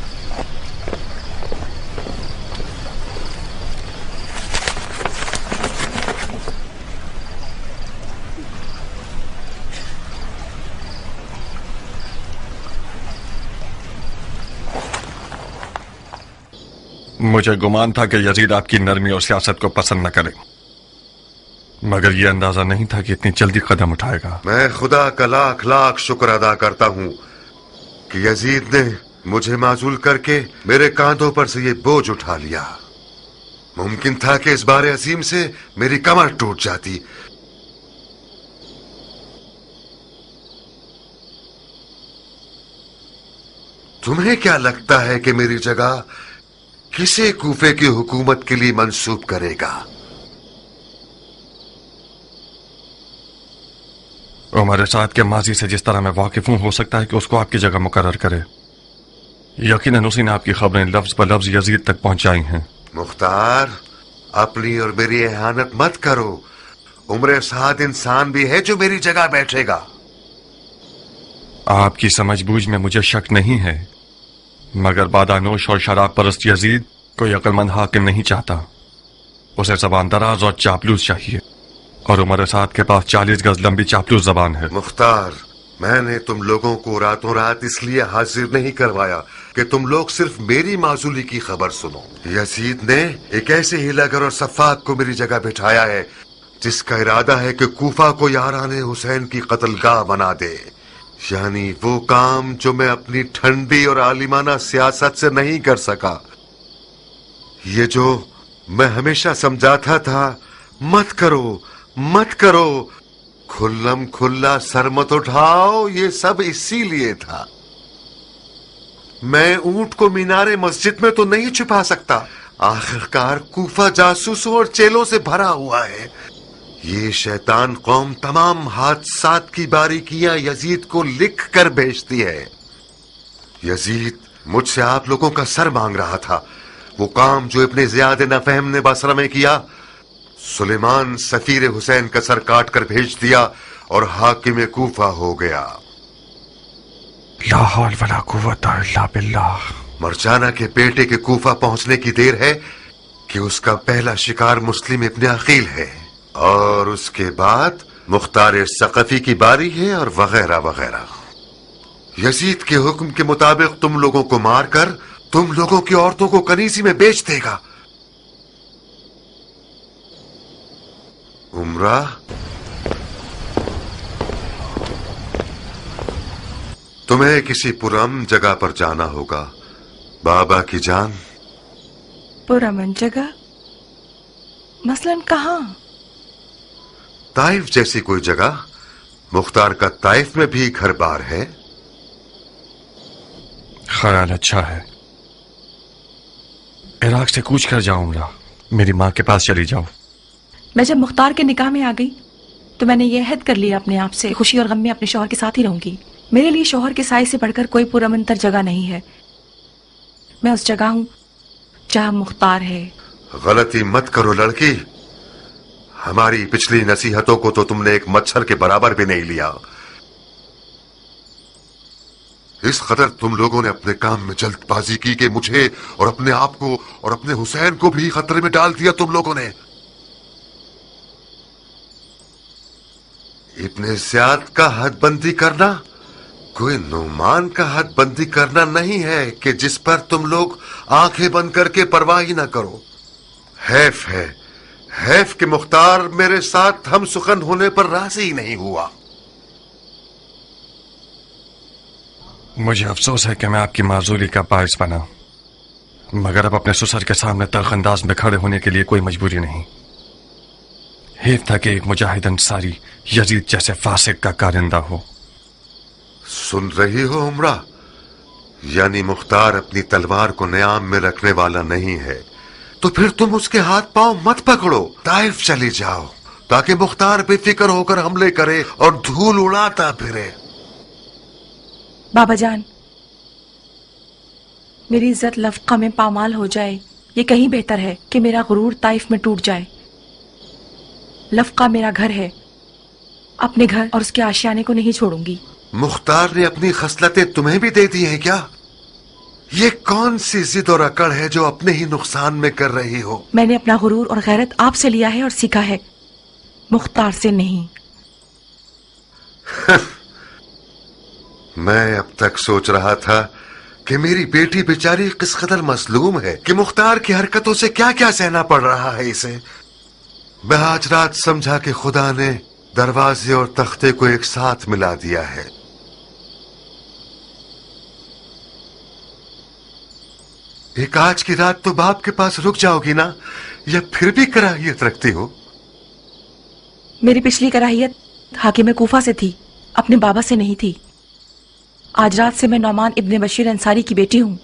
मुझे गुमान था कि यजीद आपकी नरमी और सियासत को पसंद न करे, मगर यह अंदाजा नहीं था कि इतनी जल्दी कदम उठाएगा। मैं खुदा का लाख लाख शुक्र अदा करता हूँ कि यजीद ने मुझे माजूल करके मेरे कांधों पर से ये बोझ उठा लिया। मुमकिन था कि इस बारे अजीम से मेरी कमर टूट जाती। तुम्हें क्या लगता है कि मेरी जगह किसे कूफे की हुकूमत के लिए मंसूब करेगा? उमर साद के माजी से जिस तरह मैं वाकिफ हूं, हो सकता है कि उसको आपकी जगह मुकर्रर करे। यकीनन उसी ने आपकी खबरें लफ्ज ब लफ्ज यजीद तक पहुंचाई हैं। मुख्तार, अपनी और मेरी एहानत मत करो। उमर साद इंसान भी है जो मेरी जगह बैठेगा। आपकी समझबूझ में मुझे शक नहीं है, मगर बादानोश और शराब परस्त यजीद कोई अक्लमंद हाकिम नहीं चाहता। उसे जबान दराज और चापलूस चाहिए, और उमर साद के पास 40 गज लंबी चापलूस जबान है। मुख्तार, मैंने तुम लोगों को रातों रात इसलिए हाजिर नहीं करवाया कि तुम लोग सिर्फ मेरी माजूली की खबर सुनो। यजीद ने एक ऐसे हिलागर और सफाक को मेरी जगह बिठाया है जिसका इरादा है कि कूफा को यारान हुसैन की कत्लगाह बना दे, यानी वो काम जो मैं अपनी ठंडी और आलिमाना सियासत से नहीं कर सका। ये जो मैं हमेशा समझाता था, मत करो मत करो, खुल्लम खुल्ला सर मत उठाओ, ये सब इसीलिए था। मैं ऊंट को मीनारे मस्जिद में तो नहीं छुपा सकता। आखिरकार कूफा जासूसों और चेलों से भरा हुआ है। ये शैतान कौम तमाम हादसात की बारीकियां यजीद को लिख कर भेजती है। यजीद मुझसे आप लोगों का सर मांग रहा था। वो काम जो इब्ने ज़ियाद नफहम ने बसरा में किया, सुलेमान सफीर हुसैन का सर काट कर भेज दिया और हाकिम कूफा हो गया। ला हौल वला कुव्वता इल्ला बिल्लाह। मरजाना के बेटे के कूफा पहुंचने की देर है कि उसका पहला शिकार मुस्लिम इब्ने अकील है, और उसके बाद मुख्तार सकफी की बारी है, और वगैरह वगैरह। यजीद के हुक्म के मुताबिक तुम लोगों को मारकर तुम लोगों की औरतों को कनीसी में बेच देगा। उमरा, तुम्हें किसी पुरअमन जगह पर जाना होगा। बाबा की जान। पुरअमन जगह? मसलन कहाँ? ताइफ जैसी कोई जगह। मुख्तार का ताइफ में भी घर बार है। ख्याल अच्छा है। इराक से कूच कर जाओ उमरा, मेरी माँ के पास चली जाओ। मैं जब मुख्तार के निकाह में आ गई तो मैंने ये अहद कर लिया अपने आप से, खुशी और गम में अपने शौहर के साथ ही रहूंगी। मेरे लिए शौहर के साए से बढ़कर कोई पुरअमनतर जगह नहीं है। मैं उस जगह हूँ जहाँ मुख्तार है। गलती मत करो लड़की। हमारी पिछली नसीहतों को तो तुमने एक मच्छर के बराबर भी नहीं लिया। इस कदर तुम लोगों ने अपने काम में जल्दबाजी की कि मुझे और अपने आप को और अपने हुसैन को भी खतरे में डाल दिया तुम लोगों ने। इब्ने ज़ियाद का हदबंदी करना कोई नुमान का हदबंदी करना नहीं है कि जिस पर तुम लोग आंखें बंद करके परवाह ही ना करो। हैफ है, हैफ कि मुख्तार मेरे साथ हम सुखन होने पर राजी ही नहीं हुआ। मुझे अफसोस है कि मैं आपकी माजूली का बायस बना, मगर अब अपने ससुर के सामने तलखंदाज में खड़े होने के लिए कोई मजबूरी नहीं। हेफ था कि एक मुजाहिद अंसारी यजीद जैसे फासिक का कारिंदा हो। सुन रही हो उमरा? यानी मुख्तार अपनी तलवार को न्याम में रखने वाला नहीं है, तो फिर तुम उसके हाथ पांव मत पकड़ो, ताइफ चली जाओ ताकि मुख्तार बेफिक्र होकर हमले करे और धूल उड़ाता फिरे। बाबा जान, मेरी इज्जत लफका में पामाल हो जाए, ये कहीं बेहतर है कि मेरा गुरूर ताइफ में टूट जाए। लफका मेरा घर है, अपने घर और उसके आशियाने को नहीं छोड़ूंगी। मुख्तार ने अपनी खसलतें तुम्हें भी दे दी हैं क्या? ये कौन सी जिद और अकड़ है जो अपने ही नुकसान में कर रही हो? मैंने अपना गुरूर और गैरत आपसे लिया है और सीखा है, मुख्तार से नहीं। मैं अब तक सोच रहा था कि मेरी बेटी बेचारी किस कदर मसलूम है कि मुख्तार की हरकतों से क्या क्या सहना पड़ रहा है इसे। मैं आज रात समझा कि खुदा ने दरवाजे और तख्ते को एक साथ मिला दिया है। एक आज की रात तो बाप के पास रुक जाओगी ना, या फिर भी कराहियत रखती हो? मेरी पिछली कराहियत हाकिम कूफा से थी, अपने बाबा से नहीं थी। आज रात से मैं नौमान इब्ने बशीर अंसारी की बेटी हूँ,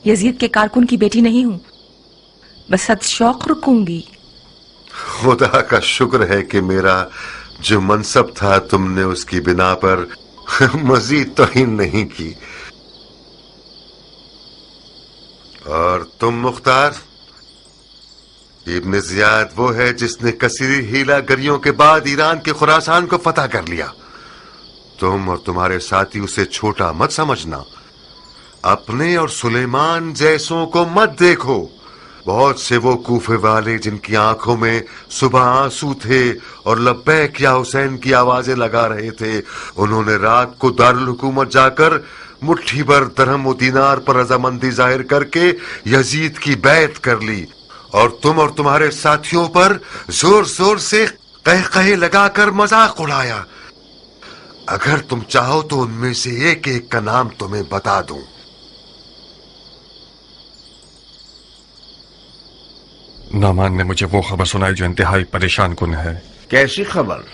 यजीद के कारकुन की बेटी नहीं हूँ। बस सद शौक रुकूंगी। खुदा का शुक्र है कि मेरा जो मनसब था तुमने उसकी बिना पर मजीद तौहीन नहीं की। और तुम मुख्तार, इब्ने ज़ियाद वो है जिसने कसीरी हीला गरियों के बाद ईरान के खुरासान को फतह कर लिया। तुम और तुम्हारे साथी उसे छोटा मत समझना। अपने और सुलेमान जैसों को मत देखो। बहुत से वो कूफे वाले जिनकी आंखों में सुबह आंसू थे और लब्बैक या हुसैन की आवाजें लगा रहे थे, उन्होंने रात को दारुल हुकूमत जाकर मुट्ठी भर दरहम और दीनार पर रजामंदी जाहिर करके यजीद की बैत कर ली, और तुम और तुम्हारे साथियों पर जोर जोर से कह लगाकर मजाक उड़ाया। अगर तुम चाहो तो उनमें से एक एक का नाम तुम्हें बता दूं। नौमान ने मुझे वो खबर सुनाई जो इंतहाई परेशान कुन है। कैसी खबर?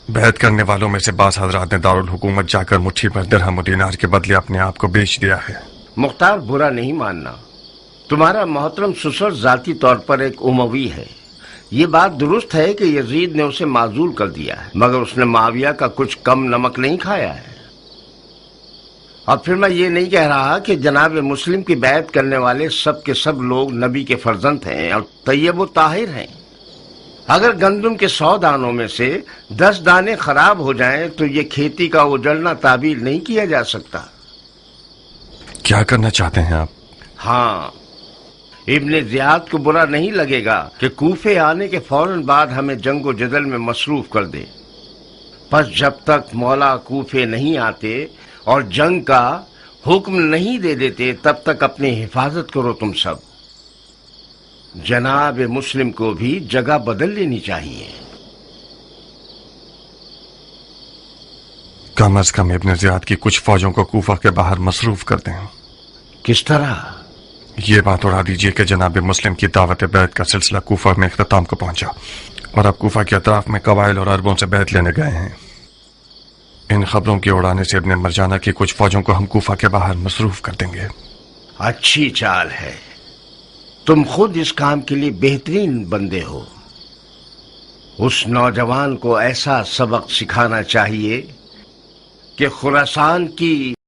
बैत करने वालों में से बास हजरात ने दारुल हुकूमत जाकर मुट्ठी भर दिरहम और दीनार के बदले अपने आप को बेच दिया है। मुख्तार, बुरा नहीं मानना, तुम्हारा मोहतरम ससुर जाती तौर पर एक उमवी है। ये बात दुरुस्त है कि यजीद ने उसे माजूल कर दिया है, मगर उसने माविया का कुछ कम नमक नहीं खाया है। और फिर मैं ये नहीं कह रहा कि जनाब मुस्लिम की बैत करने वाले सब के सब लोग नबी के फर्जंद हैं और तैयब व ताहिर हैं। अगर गंदम के 100 दानों में से 10 दाने खराब हो जाएं तो ये खेती का उजड़ना ताबीर नहीं किया जा सकता। क्या करना चाहते हैं आप? हाँ, इब्ने ज़ियाद को बुरा नहीं लगेगा कि कूफे आने के फौरन बाद हमें जंगो जदल में मसरूफ कर दे। पर जब तक मौला कूफे नहीं आते और जंग का हुक्म नहीं दे देते, तब तक अपनी हिफाजत करो तुम सब। जनाब मुस्लिम को भी जगह बदल लेनी चाहिए। कम अज कम इब्ने ज़ियाद की कुछ फौजों को कूफा के बाहर मसरूफ कर दें। किस तरह? یہ بات اڑا دیجئے کہ جناب مسلم کی دعوت بیعت کا سلسلہ کوفہ میں اختتام کو پہنچا اور اب کوفہ کے اطراف میں قبائل اور عربوں سے بیعت لینے گئے ہیں۔ ان خبروں کے اڑانے سے ابن مرجانہ کی کچھ فوجوں کو ہم کوفہ کے باہر مصروف کر دیں گے۔ اچھی چال ہے، تم خود اس کام کے لیے بہترین بندے ہو۔ اس نوجوان کو ایسا سبق سکھانا چاہیے کہ خراسان کی